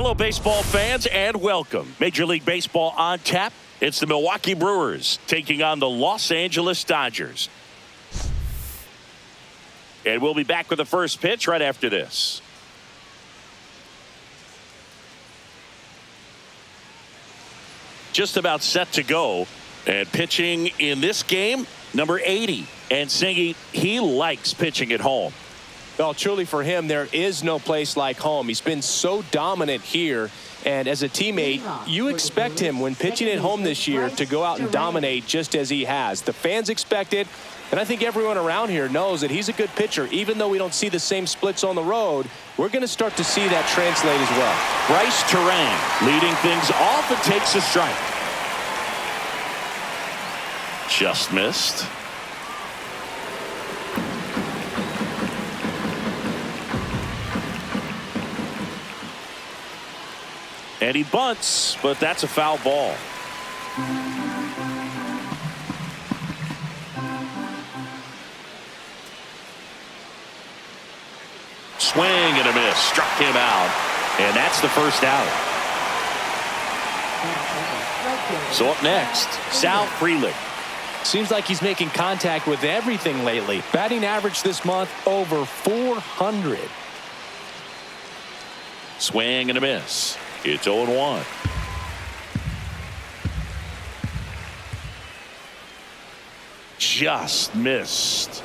Hello, baseball fans, and welcome. Major League Baseball on tap. It's the Milwaukee Brewers taking on the Los Angeles Dodgers. And we'll be back with the first pitch right after this. Just about set to go. And pitching in this game, number 80. And singing, he likes pitching at home. Well, truly for him, there is no place like home. He's been so dominant here. And as a teammate, you expect him when pitching at home this year to go out and dominate just as he has. The fans expect it. And I think everyone around here knows that he's a good pitcher. Even though we don't see the same splits on the road, we're going to start to see that translate as well. Bryce Terang leading things off and takes a strike. Just missed. And he bunts, but that's a foul ball. Swing and a miss. Struck him out. And that's the first out. So up next, Sal Frelick. Seems like he's making contact with everything lately. Batting average this month over 400. Swing and a miss. It's 0-1. Just missed.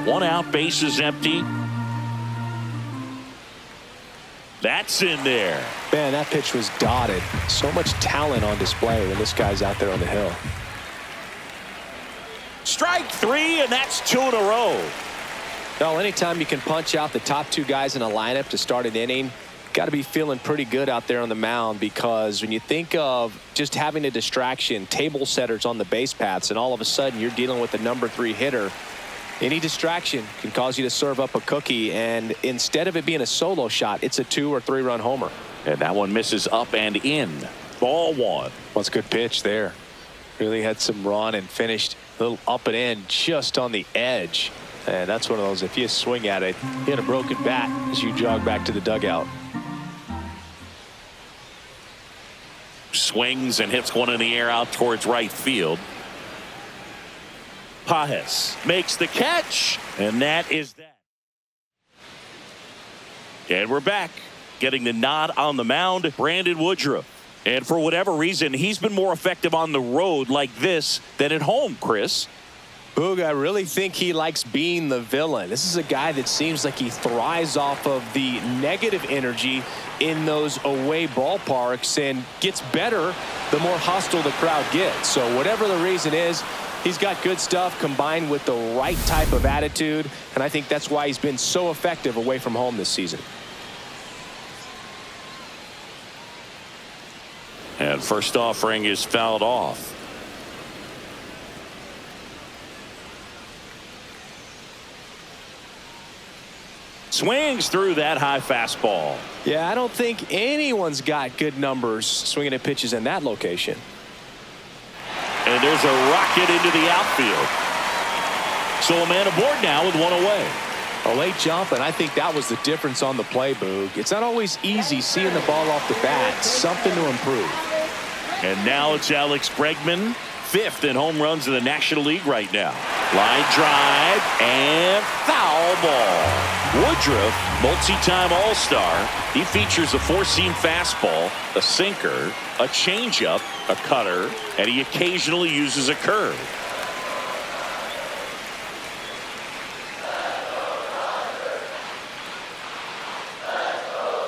One out, bases empty. That's in there. Man, that pitch was dotted. So much talent on display when this guy's out there on the hill. Strike three, and that's two in a row. Well, anytime you can punch out the top two guys in a lineup to start an inning, got to be feeling pretty good out there on the mound, because when you think of just having a distraction, table setters on the base paths, and all of a sudden you're dealing with the number 3 hitter, any distraction can cause you to serve up a cookie, and instead of it being a solo shot, it's a 2 or 3 run homer. And that one misses up and in. Ball one. Well, it's a good pitch there. Really had some run and finished a little up and in just on the edge. And that's one of those, if you swing at it, you hit a broken bat as you jog back to the dugout. Swings and hits one in the air out towards right field. Pages makes the catch, and that is that. And we're back. Getting the nod on the mound, Brandon Woodruff. And for whatever reason, he's been more effective on the road like this than at home, Chris. Boog, I really think he likes being the villain. This is a guy that seems like he thrives off of the negative energy in those away ballparks and gets better the more hostile the crowd gets. So whatever the reason is, he's got good stuff combined with the right type of attitude, and I think that's why he's been so effective away from home this season. And first offering is fouled off. Swings through that high fastball. Yeah, I don't think anyone's got good numbers swinging at pitches in that location. And there's a rocket into the outfield. So a man aboard now with one away. A late jump, and I think that was the difference on the play, Boog. It's not always easy seeing the ball off the bat. Something to improve. And now it's Alex Bregman, 5th in home runs in the National League right now. Line drive and foul ball. Woodruff, multi-time All-Star. He features a 4-seam fastball, a sinker, a changeup, a cutter, and he occasionally uses a curve.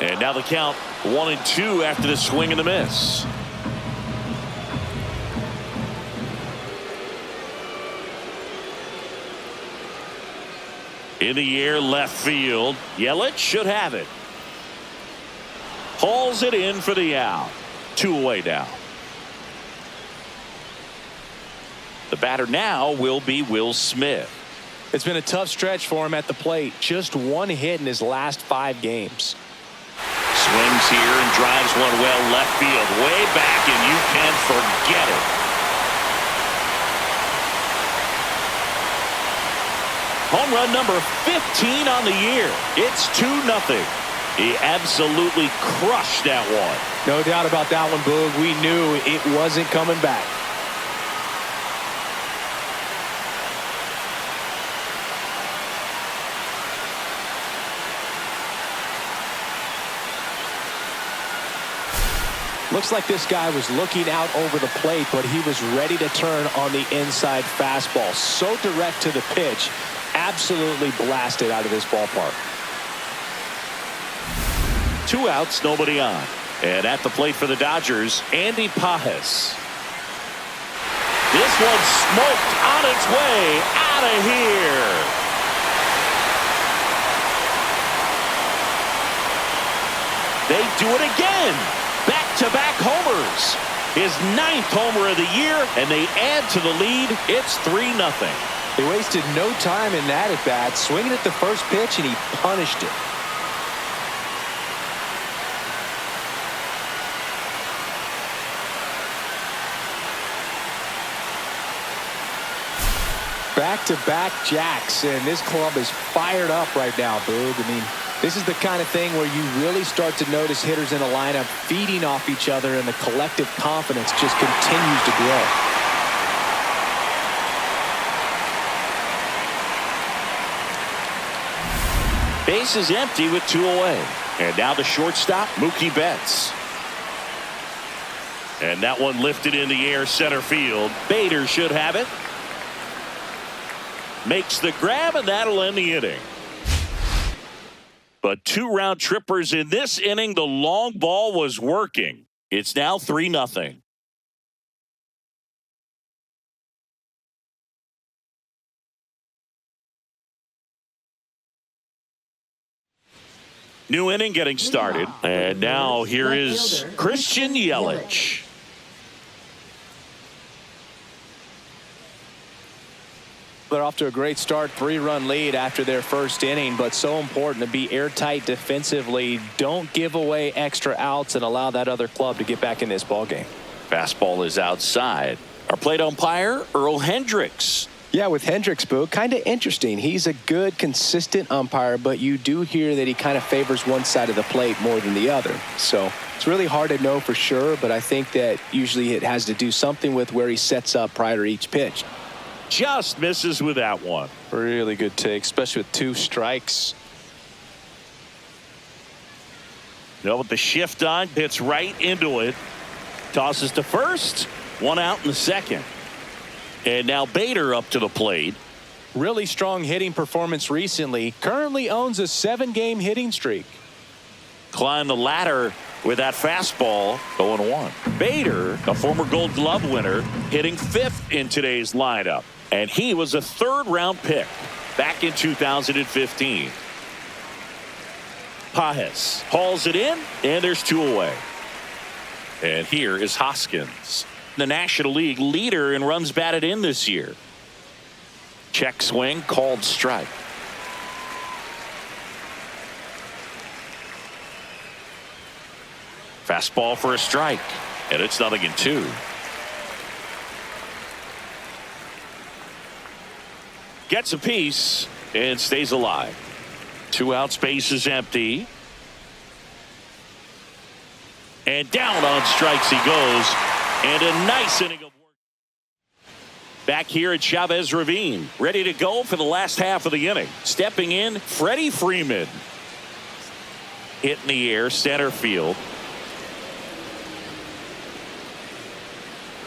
And now the count 1-2 after the swing and the miss. In the air, left field. Yelich should have it. Hauls it in for the out. 2 away now. The batter now will be Will Smith. It's been a tough stretch for him at the plate. Just 1 hit in his last 5 games. Swings here and drives one well left field. Way back, and you can forget it. Home run number 15 on the year. It's 2-0. He absolutely crushed that one. No doubt about that one, Boog. We knew it wasn't coming back. Looks like this guy was looking out over the plate, but he was ready to turn on the inside fastball. So direct to the pitch. Absolutely blasted out of this ballpark. 2 outs, nobody on. And at the plate for the Dodgers, Andy Pages. This one smoked on its way out of here. They do it again. Back-to-back homers. His 9th homer of the year, and they add to the lead. It's 3-0. He wasted no time in that at-bat, swinging at the first pitch, and he punished it. Back-to-back jacks, and this club is fired up right now, Boog. I mean, this is the kind of thing where you really start to notice hitters in a lineup feeding off each other, and the collective confidence just continues to grow. Base is empty with 2 away. And now the shortstop, Mookie Betts. And that one lifted in the air center field. Bader should have it. Makes the grab, and that'll end the inning. But 2 round trippers in this inning. The long ball was working. It's now 3-0. New inning getting started. And now here is Christian Yelich. They're off to a great start, 3-run lead after their first inning, but so important to be airtight defensively. Don't give away extra outs and allow that other club to get back in this ballgame. Fastball is outside. Our plate umpire, Earl Hendricks. Yeah, with Hendricks, Boo, kind of interesting. He's a good, consistent umpire, but you do hear that he kind of favors one side of the plate more than the other. So it's really hard to know for sure, but I think that usually it has to do something with where he sets up prior to each pitch. Just misses with that one. Really good take, especially with 2 strikes. With the shift on, hits right into it. Tosses to first. 1 out in the second. And now Bader up to the plate. Really strong hitting performance recently. Currently owns a 7-game hitting streak. Climb the ladder with that fastball. 0-1. Bader, a former Gold Glove winner, hitting 5th in today's lineup. And he was a 3rd-round pick back in 2015. Pages hauls it in, and there's 2 away. And here is Hoskins, the National League leader in runs batted in this year. Check swing, called strike. Fastball for a strike, and it's 0-2. Gets a piece and stays alive. 2 outs, base is empty. And down on strikes he goes. And a nice inning of work. Back here at Chavez Ravine, ready to go for the last half of the inning. Stepping in, Freddie Freeman. Hit in the air, center field.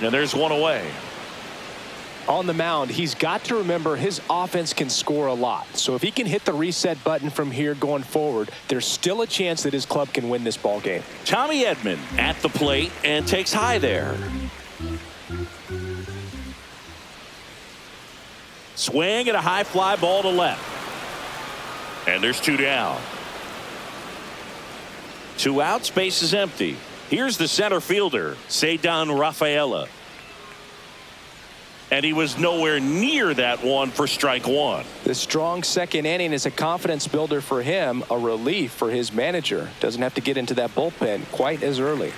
And there's 1 away. On the mound, he's got to remember his offense can score a lot. So if he can hit the reset button from here going forward, there's still a chance that his club can win this ball game. Tommy Edman at the plate and takes high there. Swing and a high fly ball to left. And there's 2 down. 2 outs, base is empty. Here's the center fielder, Ceddanne Rafaela. And he was nowhere near that one for strike 1. The strong second inning is a confidence builder for him, a relief for his manager. Doesn't have to get into that bullpen quite as early.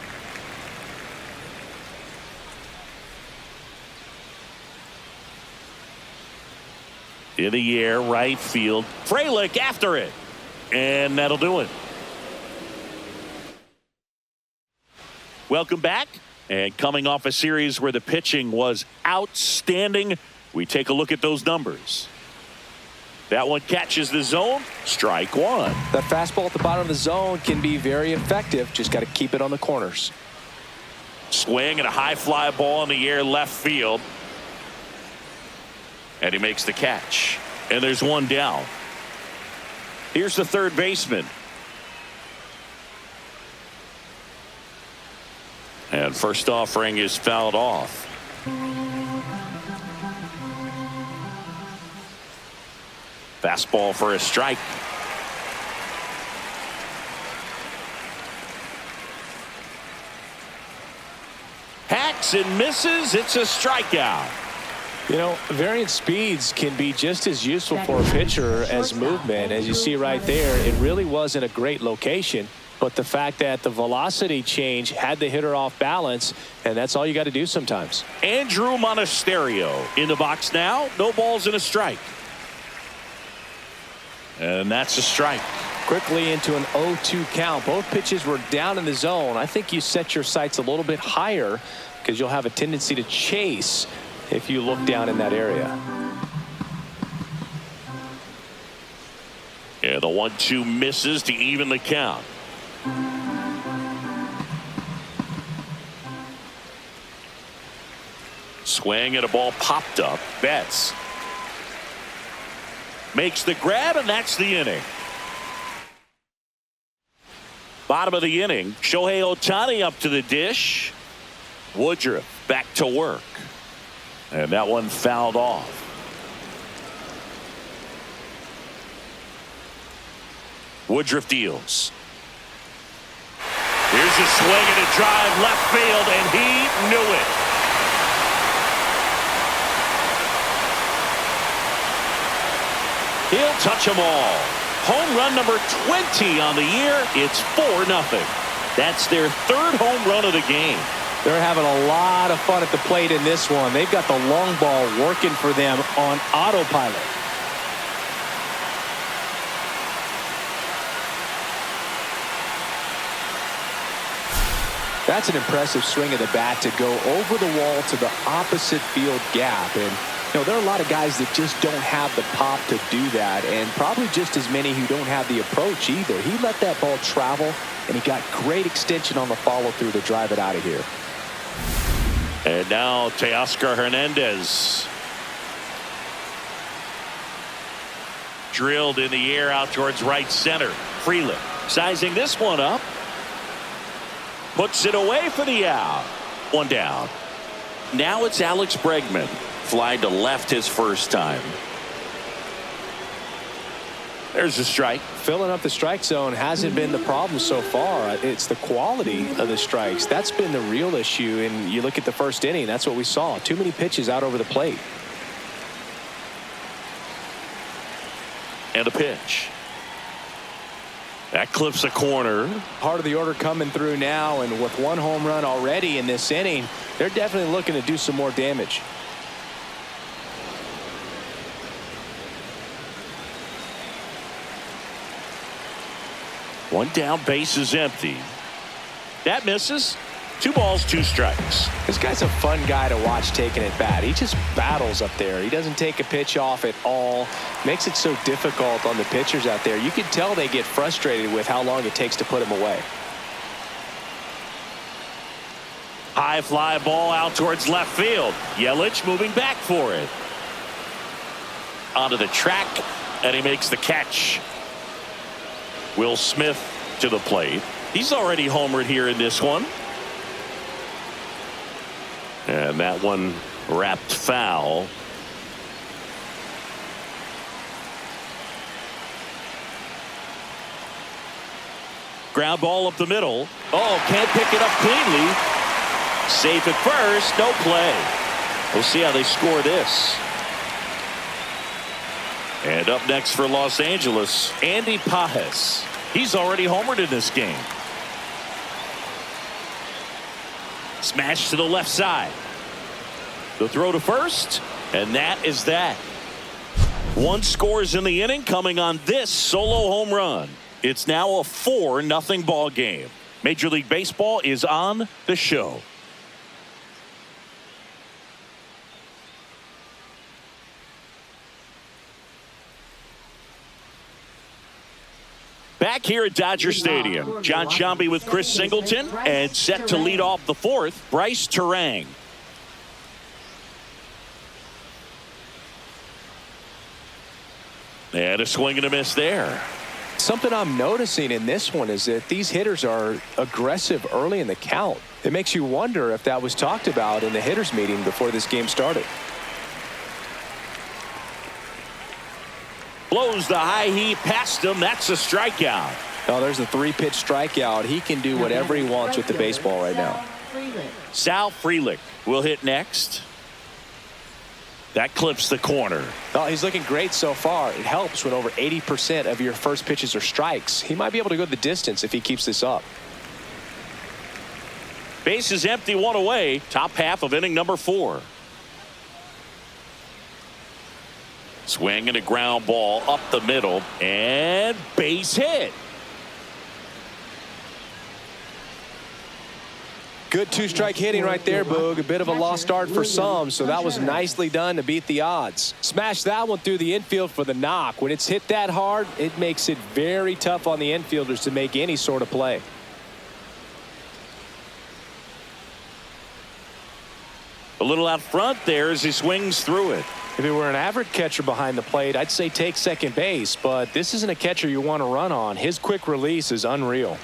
In the air, right field. Frelick after it. And that'll do it. Welcome back. And coming off a series where the pitching was outstanding, we take a look at those numbers. That one catches the zone. Strike one. That fastball at the bottom of the zone can be very effective. Just got to keep it on the corners. Swing and a high fly ball in the air left field. And he makes the catch. And there's one down. Here's the third baseman. And first offering is fouled off. Fastball for a strike. Hacks and misses. It's a strikeout. You know, variant speeds can be just as useful for a pitcher as movement. As you see right there, it really wasn't a great location. But the fact that the velocity change had the hitter off balance, and that's all you got to do sometimes. Andrew Monasterio in the box now. No balls and a strike. And that's a strike. Quickly into an 0-2 count. Both pitches were down in the zone. I think you set your sights a little bit higher because you'll have a tendency to chase if you look down in that area. Yeah, the 1-2 misses to even the count. Swing and a ball popped up. Betts makes the grab, and that's the inning. Bottom of the inning, Shohei Ohtani up to the dish. Woodruff back to work. And that one fouled off. Woodruff deals. Here's a swing and a drive left field, and he knew it. He'll touch them all. Home run number 20 on the year. It's 4-0. That's their third home run of the game. They're having a lot of fun at the plate in this one. They've got the long ball working for them on autopilot. That's an impressive swing of the bat to go over the wall to the opposite field gap. And you know, there are a lot of guys that just don't have the pop to do that, and probably just as many who don't have the approach either. He let that ball travel, and he got great extension on the follow-through to drive it out of here. And now Teoscar Hernandez. Drilled in the air out towards right center. Freeland sizing this one up. Puts it away for the out. One down. Now it's Alex Bregman. Fly to left his first time. There's a strike. Filling up the strike zone hasn't been the problem so far. It's the quality of the strikes. That's been the real issue. And you look at the first inning, that's what we saw. Too many pitches out over the plate. And a pitch. That clips a corner. Part of the order coming through now, and with one home run already in this inning, they're definitely looking to do some more damage. One down, base is empty. That misses. 2 balls, 2 strikes. This guy's a fun guy to watch taking at bat. He just battles up there. He doesn't take a pitch off at all. Makes it so difficult on the pitchers out there. You can tell they get frustrated with how long it takes to put him away. High fly ball out towards left field. Yelich moving back for it. Onto the track, and he makes the catch. Will Smith to the plate. He's already homered here in this one. And that one wrapped foul. Ground ball up the middle. Oh, can't pick it up cleanly. Safe at first. No play. We'll see how they score this. And up next for Los Angeles, Andy Pages. He's already homered in this game. Smash to the left side. The throw to first, and that is that. 1 scores in the inning coming on this solo home run. It's now a 4-0 ball game. Major League Baseball is on the show. Back here at Dodger Stadium, John Sciambi with Chris Singleton, and set to lead off the fourth, Bryce Terang. And a swing and a miss there. Something I'm noticing in this one is that these hitters are aggressive early in the count. It makes you wonder if that was talked about in the hitters meeting before this game started. Blows the high heat past him. That's a strikeout. Oh, there's a 3-pitch strikeout. He can do whatever he wants with the baseball right now. Sal Frelick will hit next. That clips the corner. Oh, he's looking great so far. It helps when over 80% of your first pitches are strikes. He might be able to go the distance if he keeps this up. Base is empty, one away. Top half of inning number 4. Swing and a ground ball up the middle, and base hit. Good 2-strike hitting right there, Boog. A bit of a lost start for some, so that was nicely done to beat the odds. Smash that one through the infield for the knock. When it's hit that hard, it makes it very tough on the infielders to make any sort of play. A little out front there as he swings through it. If it were an average catcher behind the plate, I'd say take second base, but this isn't a catcher you want to run on. His quick release is unreal.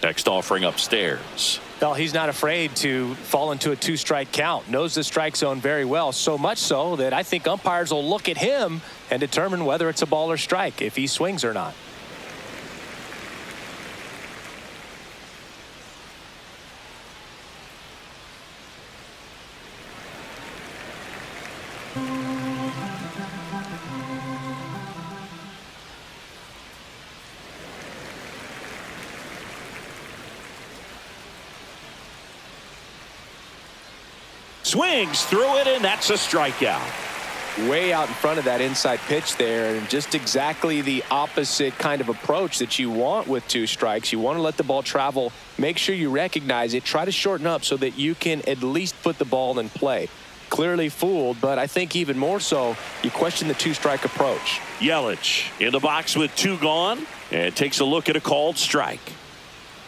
Next offering upstairs. Well, he's not afraid to fall into a 2-strike count. Knows the strike zone very well, so much so that I think umpires will look at him and determine whether it's a ball or strike, if he swings or not. Swings through it, and that's a strikeout. Way out in front of that inside pitch there, and just exactly the opposite kind of approach that you want with 2 strikes. You want to let the ball travel. Make sure you recognize it. Try to shorten up so that you can at least put the ball in play. Clearly fooled, but I think even more so, you question the 2-strike approach. Yelich in the box with 2 gone, and takes a look at a called strike.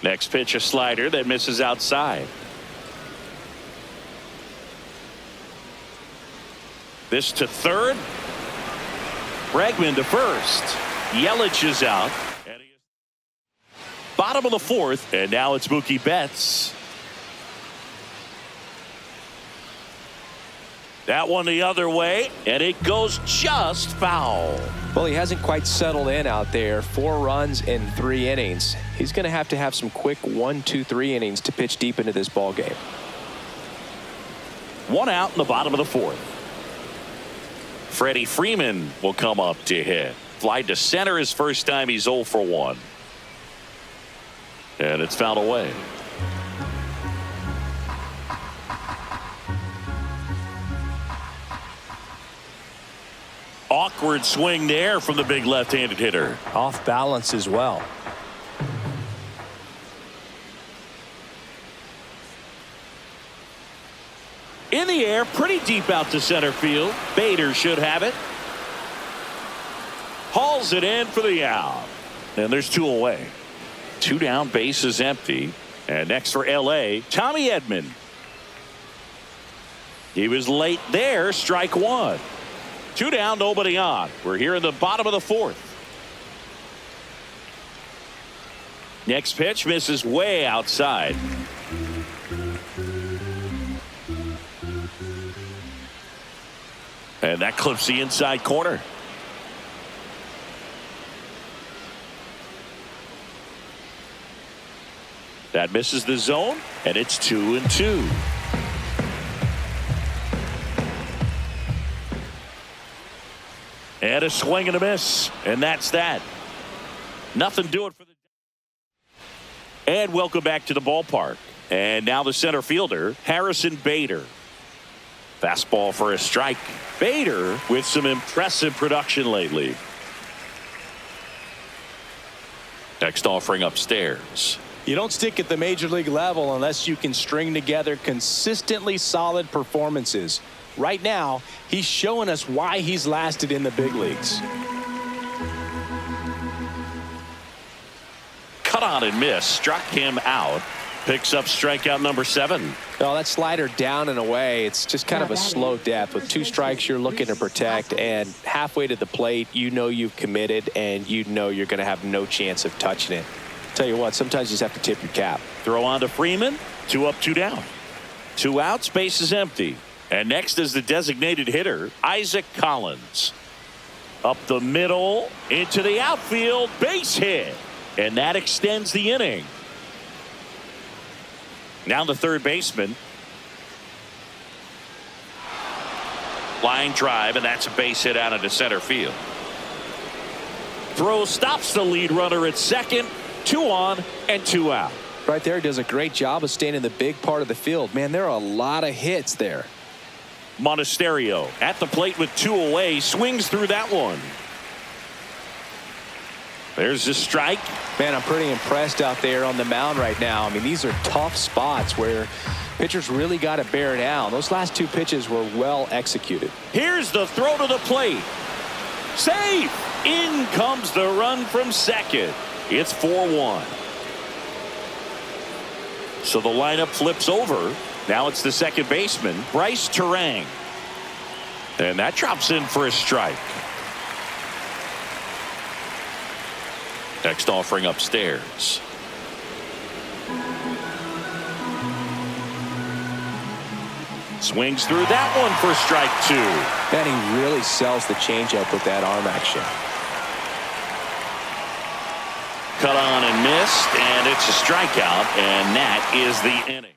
Next pitch, a slider that misses outside. This to third. Bregman to first. Yelich is out. Bottom of the 4th, and now it's Mookie Betts. That one the other way, and it goes just foul. Well, he hasn't quite settled in out there. 4 runs in 3 innings. He's going to have some quick 1, 2, 3 innings to pitch deep into this ball game. 1 out in the bottom of the 4th. Freddie Freeman will come up to hit. Fly to center his first time. He's 0 for 1. And it's fouled away. Awkward swing there from the big left-handed hitter. Off balance as well. In the air, pretty deep out to center field. Bader should have it. Hauls it in for the out. And there's 2 away. 2 down, base is empty. And next for L.A., Tommy Edman. He was late there, strike 1. 2 down, nobody on. We're here in the bottom of the 4th. Next pitch misses way outside. And that clips the inside corner. That misses the zone, and it's 2-2. And a swing and a miss, and that's that. Nothing doing for the. And welcome back to the ballpark. And now the center fielder, Harrison Bader. Fastball for a strike. Bader with some impressive production lately. Next offering upstairs. You don't stick at the major league level unless you can string together consistently solid performances. Right now, he's showing us why he's lasted in the big leagues. Cut on and miss. Struck him out. Picks up strikeout number 7. Oh, that slider down and away. It's just kind of a slow death. With 2 strikes, you're looking to protect, and halfway to the plate, you know you've committed, and you know you're going to have no chance of touching it. Tell you what, sometimes you just have to tip your cap. Throw on to Freeman. 2 up, 2 down. 2 outs, base is empty. And next is the designated hitter, Isaac Collins. Up the middle, into the outfield, base hit. And that extends the inning. Now the third baseman. Line drive, and that's a base hit out into center field. Throw stops the lead runner at second. 2 on and 2 out. Right there, he does a great job of staying in the big part of the field. Man, there are a lot of hits there. Monasterio at the plate with 2 away. Swings through that one. There's a strike. Man, I'm pretty impressed out there on the mound right now. I mean, these are tough spots where pitchers really got to bear down. Those last 2 pitches were well executed. Here's the throw to the plate. Safe. In comes the run from second. It's 4-1. So the lineup flips over. Now it's the second baseman, Bryce Terang. And that drops in for a strike. Next offering upstairs. Swings through that one for strike 2. Man, he really sells the changeup with that arm action. Cut on and missed, and it's a strikeout, and that is the inning.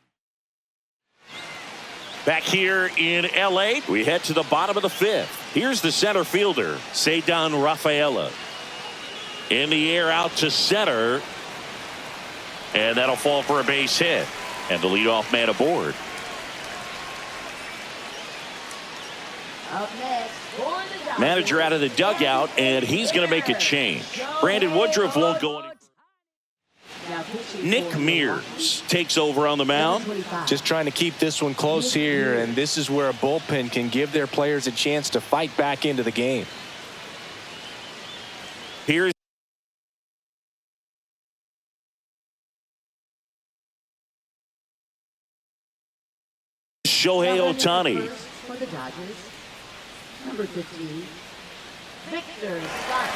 Back here in L.A., we head to the bottom of the 5th. Here's the center fielder, Ceddanne Rafaela. In the air out to center, and that'll fall for a base hit. And the leadoff man aboard. Manager out of the dugout, and he's going to make a change. Brandon Woodruff won't go any. Nick Mears takes over on the mound. Just trying to keep this one close here, and this is where a bullpen can give their players a chance to fight back into the game. Here's Shohei Ohtani. For the Dodgers, number 15, Victor Scott.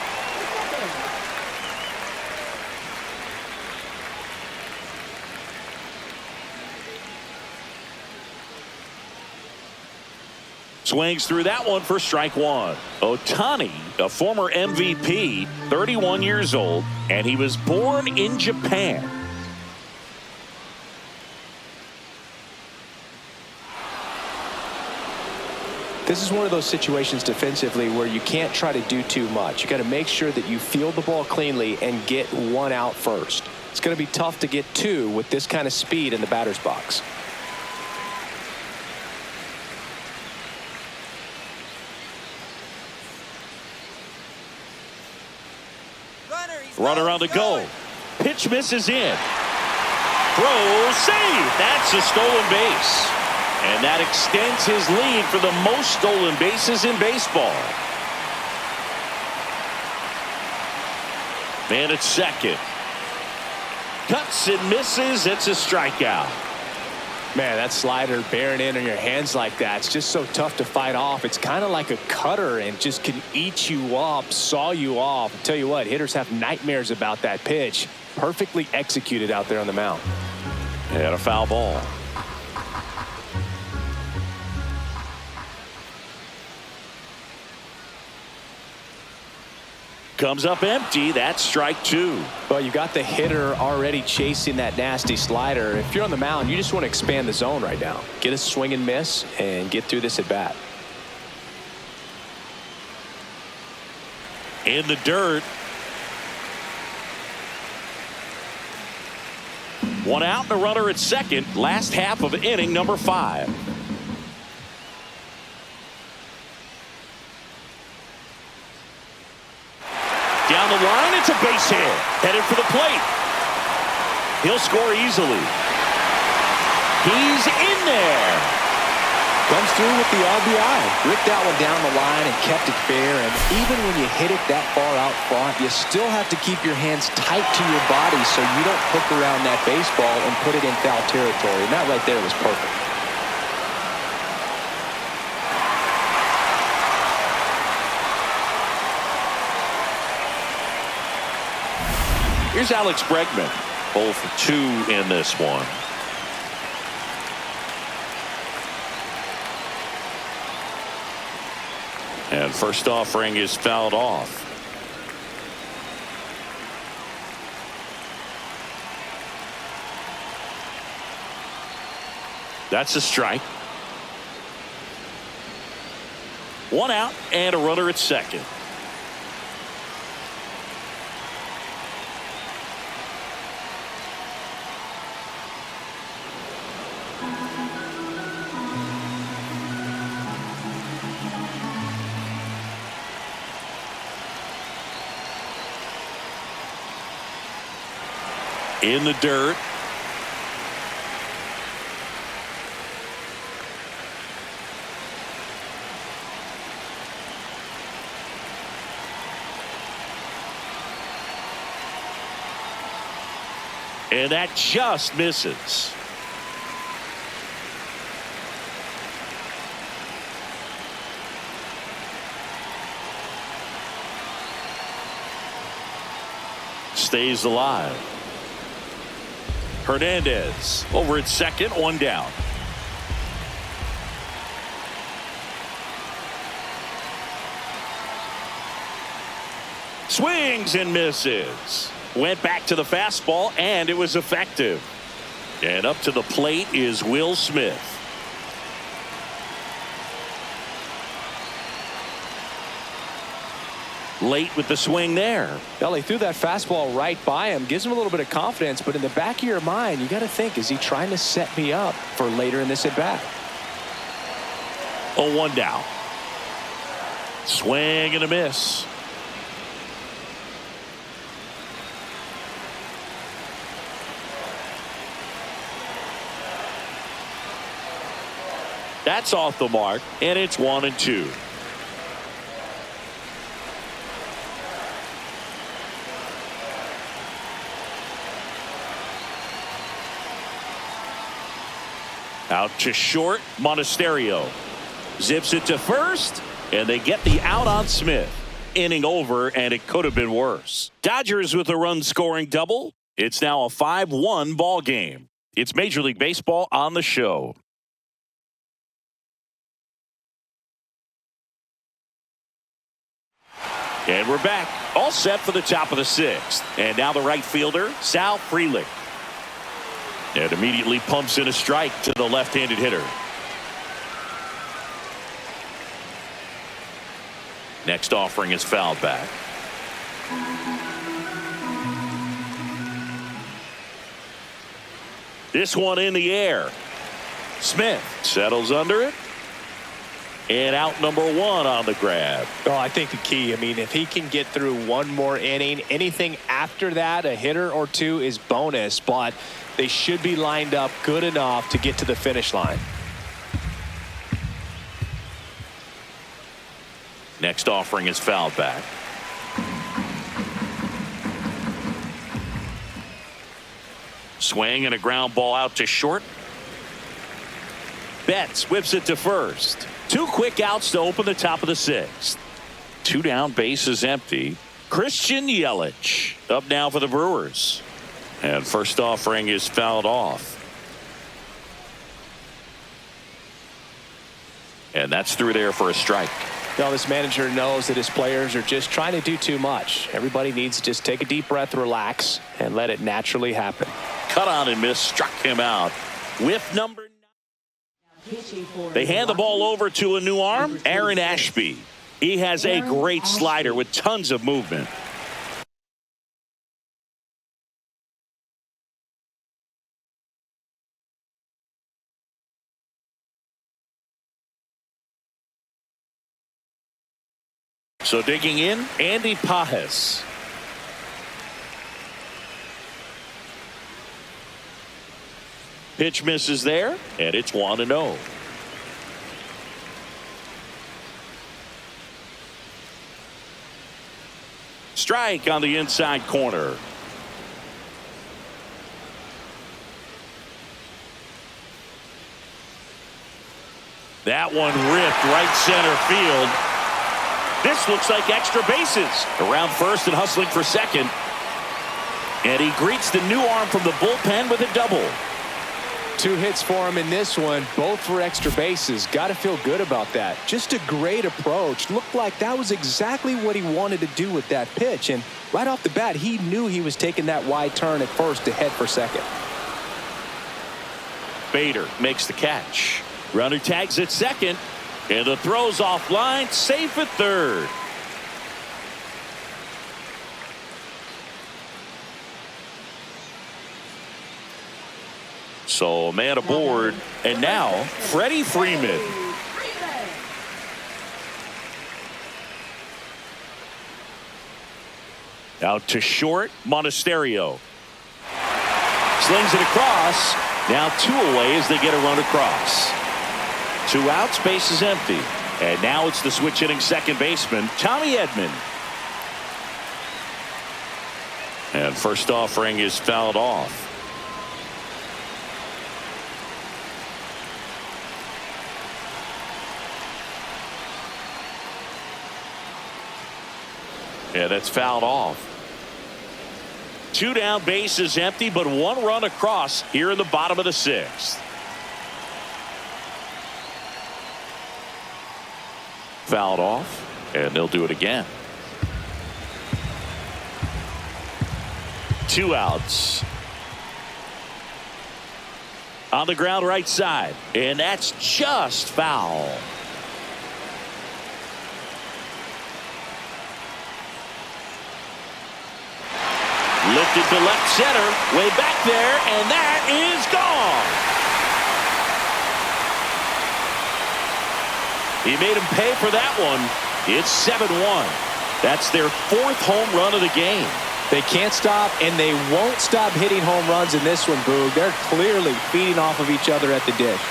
Swings through that one for strike 1. Ohtani, a former MVP, 31 years old, and he was born in Japan. This is one of those situations defensively where you can't try to do too much. You got to make sure that you field the ball cleanly and get 1 out first. It's going to be tough to get 2 with this kind of speed in the batter's box. Runner on the goal. Pitch misses in. Throw safe. That's a stolen base. And that extends his lead for the most stolen bases in baseball. And it's second. Cuts and misses. It's a strikeout. Man, that slider bearing in on your hands like that, it's just so tough to fight off. It's kind of like a cutter and just can eat you up, saw you off. I'll tell you what, hitters have nightmares about that pitch. Perfectly executed out there on the mound. And a foul ball. Comes up empty. That's strike 2. Well, you got the hitter already chasing that nasty slider. If you're on the mound, you just want to expand the zone right now. Get a swing and miss and get through this at bat. In the dirt. 1 out and a runner at second. Last half of inning number 5. it's a base hit. Headed for the plate. He'll score easily. He's in there. Comes through with the RBI. Ripped that one down the line and kept it fair. And even when you hit it that far out front, you still have to keep your hands tight to your body so you don't hook around that baseball and put it in foul territory. And that right there was perfect. Here's Alex Bregman. 0 for 2 in this one. And first offering is fouled off. That's a strike. 1 out and a runner at second. In the dirt. And that just misses. Stays alive. Hernandez over at second, 1 down. Swings and misses. Went back to the fastball and it was effective. And up to the plate is Will Smith. Late with the swing there. Well, he threw that fastball right by him. Gives him a little bit of confidence, but in the back of your mind, you got to think, is he trying to set me up for later in this at bat? 0-1 down. Swing and a miss. That's off the mark, and it's 1-2. Out to short, Monasterio zips it to first, and they get the out on Smith. Inning over, and it could have been worse. Dodgers with a run-scoring double. It's now a 5-1 ball game. It's Major League Baseball on the show. And we're back, all set for the top of the 6th. And now the right fielder, Sal Frelick. And immediately pumps in a strike to the left-handed hitter. Next offering is fouled back. This one in the air. Smith settles under it. And out number 1 on the grab. Oh, I think the key, I mean, if he can get through one more inning, anything after that, a hitter or 2 is bonus, but they should be lined up good enough to get to the finish line. Next offering is fouled back. Swing and a ground ball out to short. Betts whips it to first. 2 quick outs to open the top of the 6th. 2 down, bases empty. Christian Yelich up now for the Brewers. And first offering is fouled off. And that's through there for a strike. Now, this manager knows that his players are just trying to do too much. Everybody needs to just take a deep breath, relax, and let it naturally happen. Cut on and miss, struck him out. Whiff number 9. They hand the ball over to a new arm, Aaron Ashby. He has a great slider with tons of movement. So digging in, Andy Pajes. Pitch misses there, and it's 1-0. Strike on the inside corner. That one ripped right center field. This looks like extra bases. Around first and hustling for second. And he greets the new arm from the bullpen with a double. 2 hits for him in this one, both for extra bases. Got to feel good about that. Just a great approach. Looked like that was exactly what he wanted to do with that pitch. And right off the bat, he knew he was taking that wide turn at first to head for second. Bader makes the catch. Runner tags at second, and the throw's offline, safe at third. So a man aboard, and now Freddie Freeman. Out to short, Monasterio. Slings it across. Now 2 away as they get a run across. 2 outs, base is empty. And now it's the switch hitting second baseman, Tommy Edman. And first offering is fouled off. Yeah, that's fouled off. 2 down, base is empty, but 1 run across here in the bottom of the 6th. Fouled off, and they'll do it again. 2 outs. On the ground right side, and that's just foul. Lifted to left center, way back there, and that is gone. He made him pay for that one. It's 7-1. That's their 4th home run of the game. They can't stop, and they won't stop hitting home runs in this one, Boog. They're clearly feeding off of each other at the dish.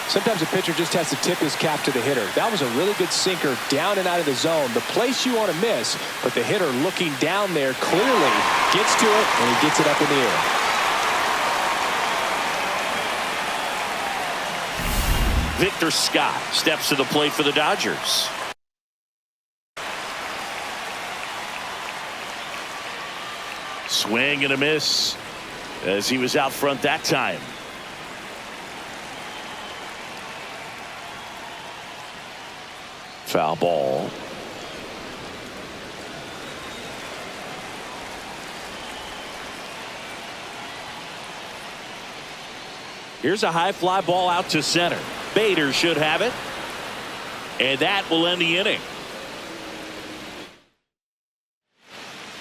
Sometimes a pitcher just has to tip his cap to the hitter. That was a really good sinker down and out of the zone. The place you want to miss, but the hitter looking down there clearly gets to it, and he gets it up in the air. Victor Scott steps to the plate for the Dodgers. Swing and a miss as he was out front that time. Foul ball. Here's a high fly ball out to center. Bader should have it. And that will end the inning.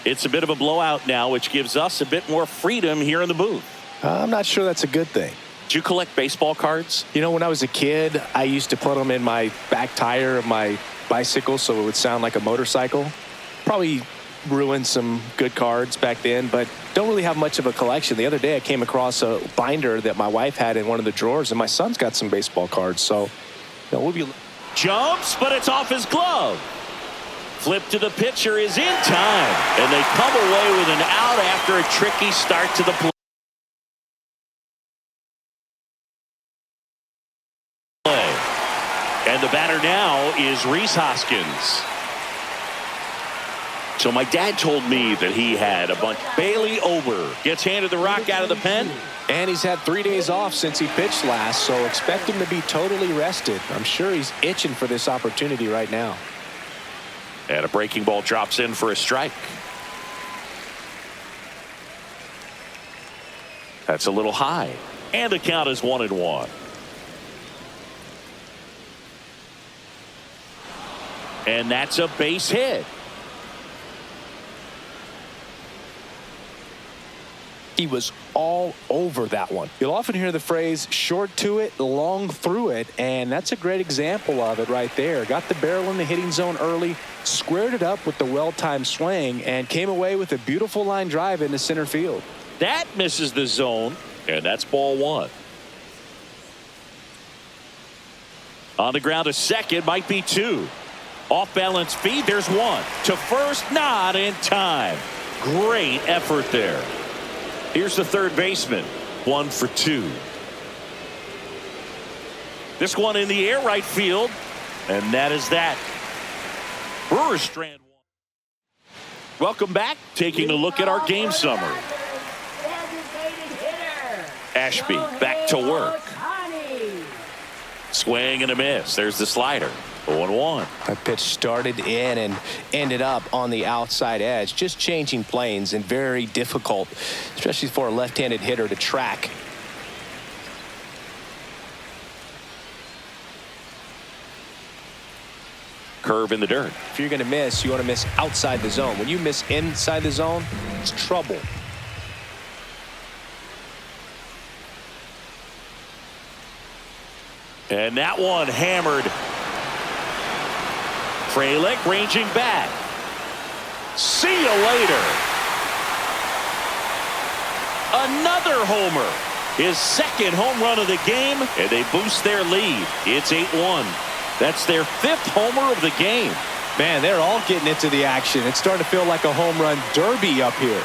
It's a bit of a blowout now, which gives us a bit more freedom here in the booth. I'm not sure that's a good thing. Do you collect baseball cards? You know, when I was a kid, I used to put them in my back tire of my bicycle so it would sound like a motorcycle. Probably ruined some good cards back then, but don't really have much of a collection. The other day I came across a binder that my wife had in one of the drawers, and my son's got some baseball cards. So, you know, we'll be... Jumps, but it's off his glove. Flip to the pitcher is in time, and they come away with an out after a tricky start to the play. And the batter now is Rhys Hoskins. So my dad told me that he had a bunch. Bailey Ober gets handed the rock out of the pen. And he's had 3 days off since he pitched last, so expect him to be totally rested. I'm sure he's itching for this opportunity right now. And a breaking ball drops in for a strike. That's a little high. And the count is 1-1. And that's a base hit. He was all over that one. You'll often hear the phrase short to it, long through it, and that's a great example of it right there. Got the barrel in the hitting zone early, squared it up with the well-timed swing, and came away with a beautiful line drive into center field. That misses the zone, and that's ball one. On the ground to second, might be two. Off balance feed, there's one. To first, not in time. Great effort there. Here's the third baseman. 1 for 2. This one in the air right field. And that is that. Brewers strand one. Welcome back. Taking a look at our game summary. Ashby back to work. Swing and a miss. There's the slider. 0-1. That pitch started in and ended up on the outside edge, just changing planes, and very difficult, especially for a left-handed hitter to track. Curve in the dirt. If you're going to miss, you want to miss outside the zone. When you miss inside the zone, it's trouble. And that one hammered. Frelick ranging back. See you later. Another homer. His second home run of the game, and they boost their lead. It's 8-1. That's their 5th homer of the game. Man, they're all getting into the action. It's starting to feel like a home run derby up here.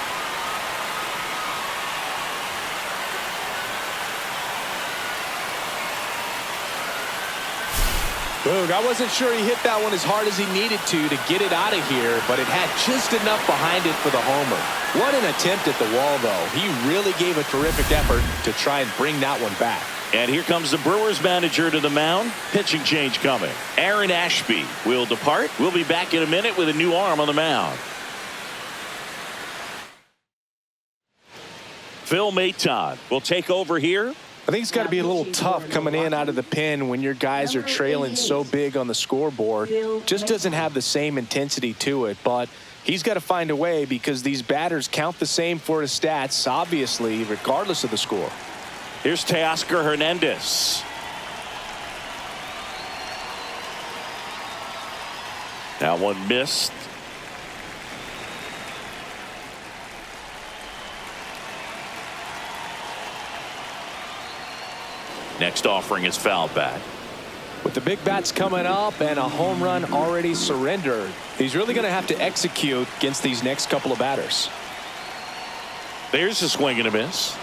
Boog, I wasn't sure he hit that one as hard as he needed to get it out of here, but it had just enough behind it for the homer. What an attempt at the wall, though. He really gave a terrific effort to try and bring that one back. And here comes the Brewers manager to the mound. Pitching change coming. Aaron Ashby will depart. We'll be back in a minute with a new arm on the mound. Phil Maton will take over here. I think it's got to be a little tough coming in out of the pen when your guys are trailing so big on the scoreboard. Just doesn't have the same intensity to it, but he's got to find a way because these batters count the same for his stats, obviously, regardless of the score. Here's Teoscar Hernandez. That one missed. Next offering is fouled back. With the big bats coming up and a home run already surrendered, he's really going to have to execute against these next couple of batters. There's a swing and a miss.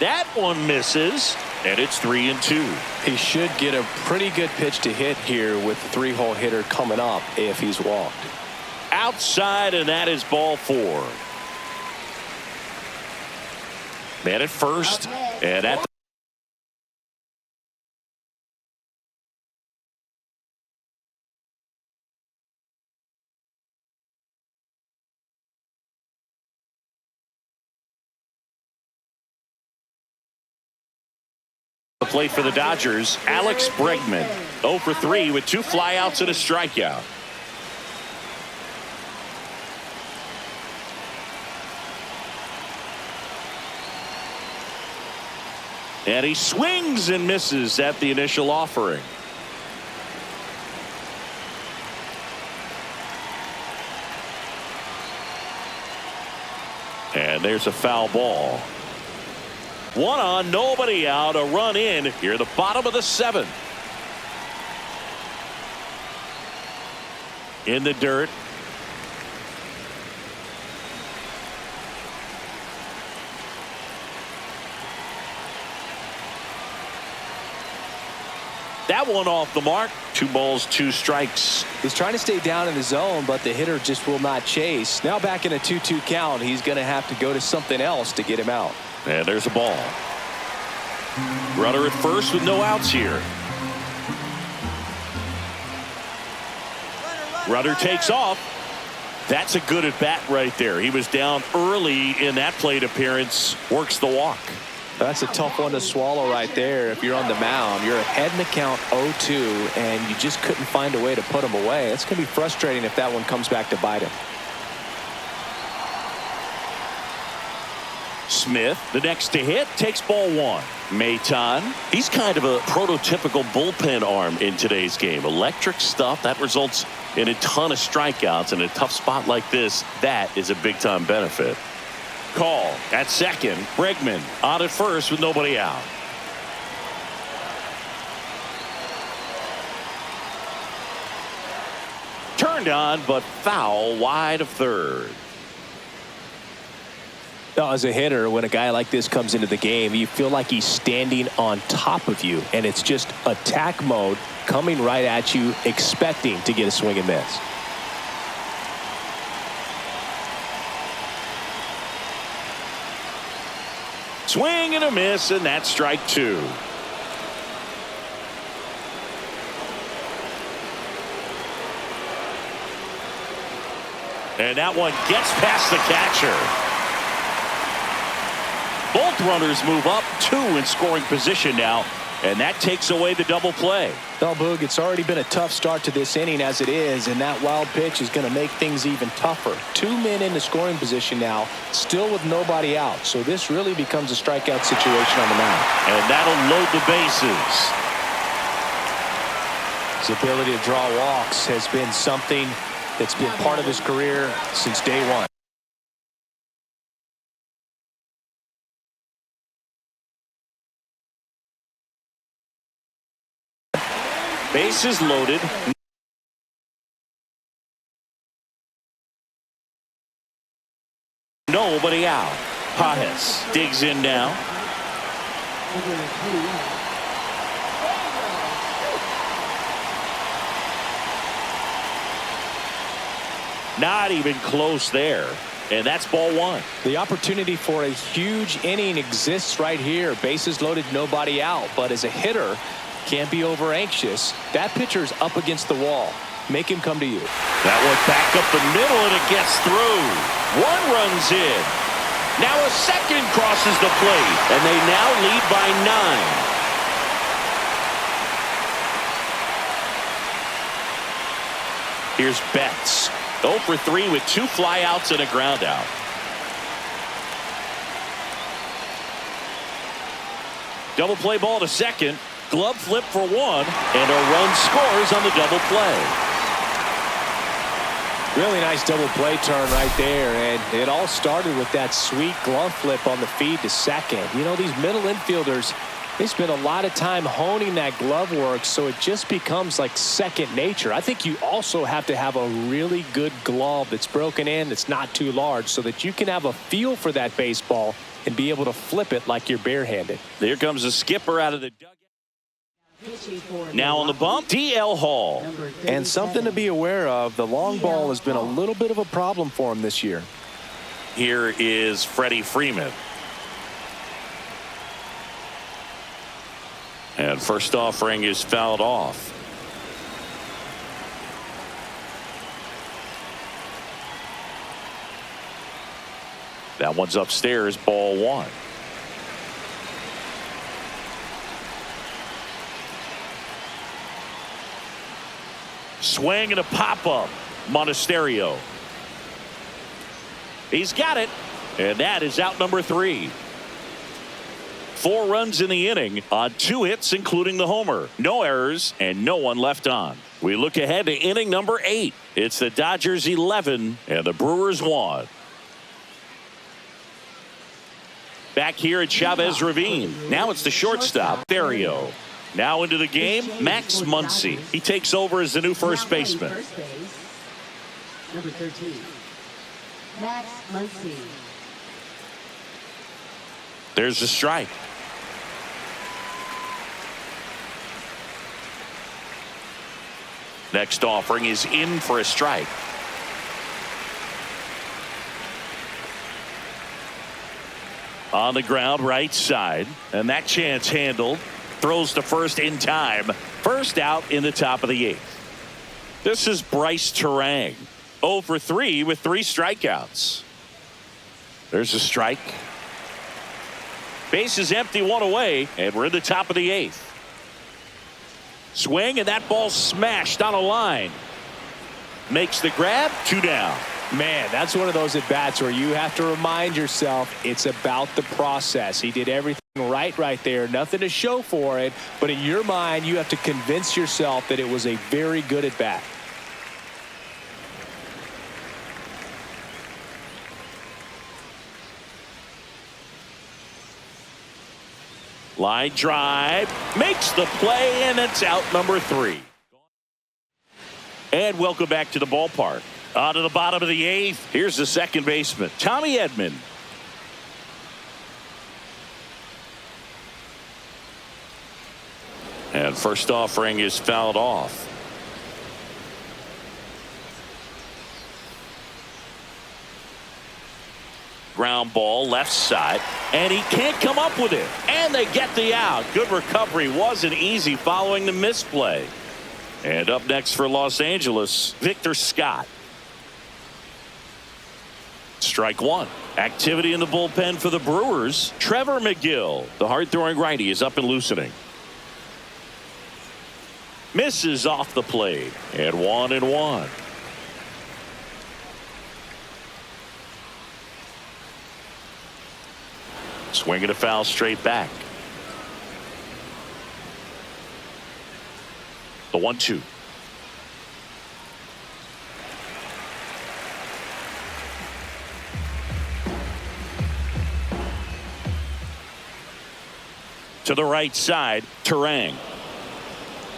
That one misses, and it's 3-2. He should get a pretty good pitch to hit here with the 3-hole hitter coming up if he's walked. Outside, and that is ball 4. Man at first, and at the plate for the Dodgers, Alex Bregman, 0 for 3 with 2 flyouts and a strikeout. And he swings and misses at the initial offering. And there's a foul ball. 1 on, nobody out, a run in here at the bottom of the 7th. In the dirt. That one off the mark. 2 balls, 2 strikes. He's trying to stay down in the zone, but the hitter just will not chase. Now back in a 2-2 count, he's going to have to go to something else to get him out. And there's a ball. Runner at first with no outs here. Runner takes off. That's a good at bat right there. He was down early in that plate appearance. Works the walk. That's a tough one to swallow right there. If you're on the mound, you're ahead in the count 0-2, and you just couldn't find a way to put him away. It's going to be frustrating if that one comes back to bite him. Smith, the next to hit, takes ball one. Maton, he's kind of a prototypical bullpen arm in today's game. Electric stuff that results in a ton of strikeouts. In a tough spot like this, that is a big-time benefit. Call at second. Bregman on at first with nobody out. Turned on, but foul wide of third. As a hitter, when a guy like this comes into the game, you feel like he's standing on top of you, and it's just attack mode coming right at you, expecting to get a swing and miss. Swing and a miss, and that's strike two. And that one gets past the catcher. Both runners move up, two in scoring position now, and that takes away the double play. Well, Boog, it's already been a tough start to this inning as it is, and that wild pitch is going to make things even tougher. Two men in the scoring position now, still with nobody out, so this really becomes a strikeout situation on the mound. And that'll load the bases. His ability to draw walks has been something that's been part of his career since day one. Bases loaded. Nobody out. Pajes digs in now. Not even close there. And that's ball one. The opportunity for a huge inning exists right here. Bases loaded, nobody out. But as a hitter, can't be over anxious. That pitcher's up against the wall. Make him come to you. That one back up the middle, and it gets through. One runs in. Now a second crosses the plate, and they now lead by 9. Here's Betts. 0 for 3 with 2 flyouts and a ground out. Double play ball to second. Glove flip for one, and a run scores on the double play. Really nice double play turn right there, and it all started with that sweet glove flip on the feed to second. You know, these middle infielders, they spend a lot of time honing that glove work, so it just becomes like second nature. I think you also have to have a really good glove that's broken in, that's not too large, so that you can have a feel for that baseball and be able to flip it like you're barehanded. There comes the skipper out of the dugout. Now on the bump, D.L. Hall. And something to be aware of, the long ball has been a little bit of a problem for him this year. Here is Freddie Freeman. And first offering is fouled off. That one's upstairs, ball one. Swing and a pop-up. Monasterio. He's got it. And that is out number 3. 4 runs in the inning on 2 hits, including the homer. No errors and no one left on. We look ahead to inning number 8. It's the Dodgers 11 and the Brewers 1. Back here at Chavez Ravine. Now it's the shortstop, Therio. Now into the game, Max Muncy. He takes over as the new first baseman. Number 13, Max Muncy. There's the strike. Next offering is in for a strike. On the ground, right side, and that chance handled. Throws to first in time. First out in the top of the 8th. This is Bryce Terang. 0 for 3 with 3 strikeouts. There's a strike. Base is empty, 1 away, and we're in the top of the 8th. Swing, and that ball smashed on a line. Makes the grab, 2 down. Man, that's one of those at-bats where you have to remind yourself it's about the process. He did everything right there. Nothing to show for it. But in your mind, you have to convince yourself that it was a very good at-bat. Line drive. Makes the play, and it's out number 3. And welcome back to the ballpark. On to the bottom of the 8th. Here's the second baseman, Tommy Edman. And first offering is fouled off. Ground ball left side, and he can't come up with it. And they get the out. Good recovery. Wasn't easy following the misplay. And up next for Los Angeles, Victor Scott. Strike 1. Activity in the bullpen for the Brewers. Trevor McGill, the hard-throwing righty, is up and loosening. Misses off the plate. And 1-1. Swinging a foul straight back. The 1-2. To the right side, Terang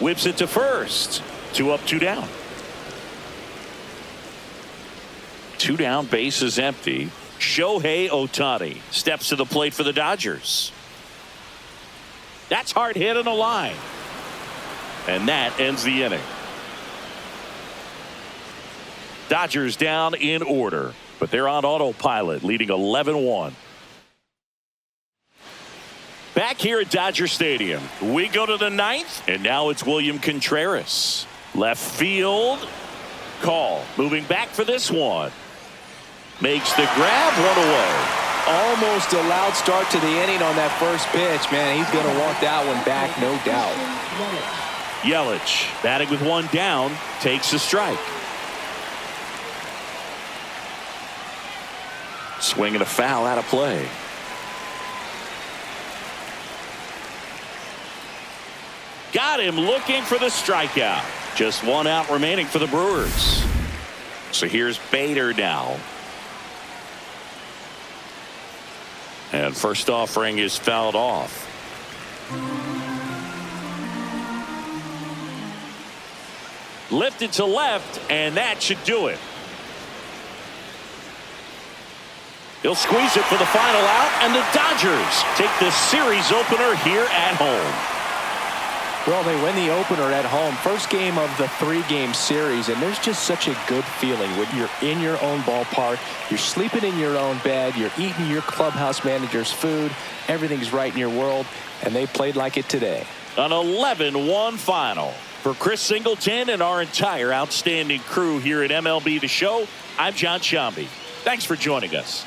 whips it to first. 2 up, 2 down. 2 down, base is empty. Shohei Ohtani steps to the plate for the Dodgers. That's hard hit on the line. And that ends the inning. Dodgers down in order, but they're on autopilot, leading 11-1. Back here at Dodger Stadium, we go to the 9th, and now it's William Contreras. Left field. Call. Moving back for this one. Makes the grab, 1 away. Almost a loud start to the inning on that first pitch. Man, he's going to want that one back, no doubt. Yelich, batting with 1 down, takes a strike. Swinging a foul out of play. Got him looking for the strikeout. Just 1 out remaining for the Brewers. So here's Bader now. And first offering is fouled off. Lifted to left, and that should do it. He'll squeeze it for the final out, and the Dodgers take the series opener here at home. Well, they win the opener at home. First game of the 3-game series, and there's just such a good feeling when you're in your own ballpark, you're sleeping in your own bed, you're eating your clubhouse manager's food, everything's right in your world, and they played like it today. An 11-1 final. For Chris Singleton and our entire outstanding crew here at MLB The Show, I'm John Shambi. Thanks for joining us.